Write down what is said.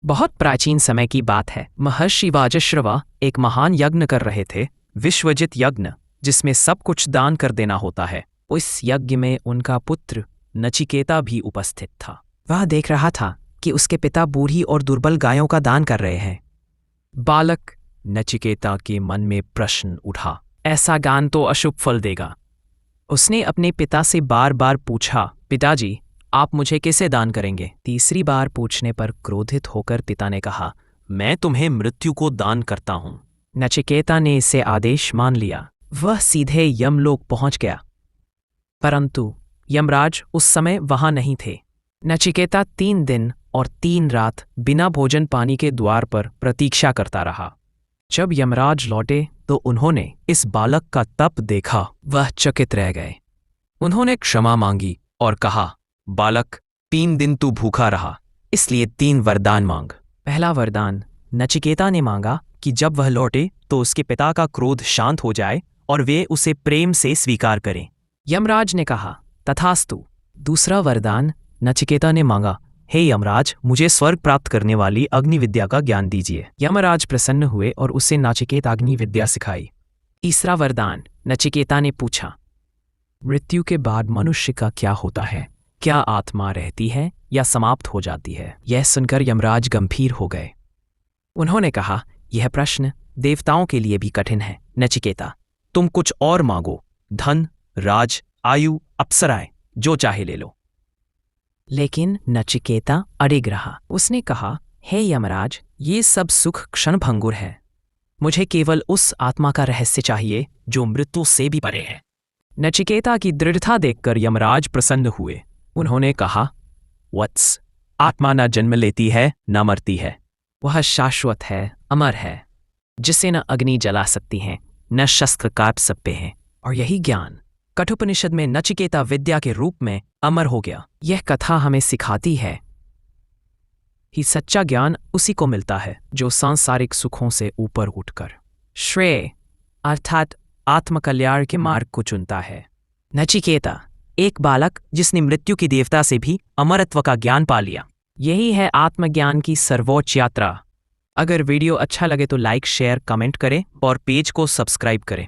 बहुत प्राचीन समय की बात है। महर्षि वाजश्रवा एक महान यज्ञ कर रहे थे, विश्वजित यज्ञ, जिसमें सब कुछ दान कर देना होता है। उस यज्ञ में उनका पुत्र नचिकेता भी उपस्थित था। वह देख रहा था कि उसके पिता बूढ़ी और दुर्बल गायों का दान कर रहे हैं। बालक नचिकेता के मन में प्रश्न उठा, ऐसा दान तो अशुभ फल देगा। उसने अपने पिता से बार बार पूछा, पिताजी, आप मुझे कैसे दान करेंगे? तीसरी बार पूछने पर क्रोधित होकर पिता ने कहा, मैं तुम्हें मृत्यु को दान करता हूं। नचिकेता ने इसे आदेश मान लिया। वह सीधे यमलोक पहुंच गया, परंतु यमराज उस समय वहां नहीं थे। नचिकेता 3 दिन और 3 रात बिना भोजन पानी के द्वार पर प्रतीक्षा करता रहा। जब यमराज लौटे तो उन्होंने इस बालक का तप देखा। वह चकित रह गए। उन्होंने क्षमा मांगी और कहा, बालक, 3 दिन तू भूखा रहा, इसलिए 3 वरदान मांग। पहला वरदान नचिकेता ने मांगा कि जब वह लौटे तो उसके पिता का क्रोध शांत हो जाए और वे उसे प्रेम से स्वीकार करें। यमराज ने कहा, तथास्तु। दूसरा वरदान नचिकेता ने मांगा, हे यमराज, मुझे स्वर्ग प्राप्त करने वाली अग्नि विद्या का ज्ञान दीजिए। यमराज प्रसन्न हुए और उसे नचिकेता अग्नि विद्या सिखाई। तीसरा वरदान नचिकेता ने पूछा, मृत्यु के बाद मनुष्य का क्या होता है? क्या आत्मा रहती है या समाप्त हो जाती है? यह सुनकर यमराज गंभीर हो गए। उन्होंने कहा, यह प्रश्न देवताओं के लिए भी कठिन है। नचिकेता, तुम कुछ और मांगो, धन, राज, आयु, अप्सराएं, जो चाहे ले लो। लेकिन नचिकेता अडिग रहा। उसने कहा, हे यमराज, ये सब सुख क्षणभंगुर है। मुझे केवल उस आत्मा का रहस्य चाहिए जो मृत्यु से भी परे है। नचिकेता की दृढ़ता देखकर यमराज प्रसन्न हुए। उन्होंने कहा, वत्स, आत्मा न जन्म लेती है न मरती है। वह शाश्वत है, अमर है, जिसे न अग्नि जला सकती है न शस्त्र काट सकते हैं। और यही ज्ञान कठोपनिषद में नचिकेता विद्या के रूप में अमर हो गया। यह कथा हमें सिखाती है कि सच्चा ज्ञान उसी को मिलता है जो सांसारिक सुखों से ऊपर उठकर श्रेय अर्थात आत्मकल्याण के मार्ग को चुनता है। नचिकेता, एक बालक जिसने मृत्यु की देवता से भी अमरत्व का ज्ञान पा लिया। यही है आत्मज्ञान की सर्वोच्च यात्रा। अगर वीडियो अच्छा लगे तो लाइक, शेयर, कमेंट करें और पेज को सब्सक्राइब करें।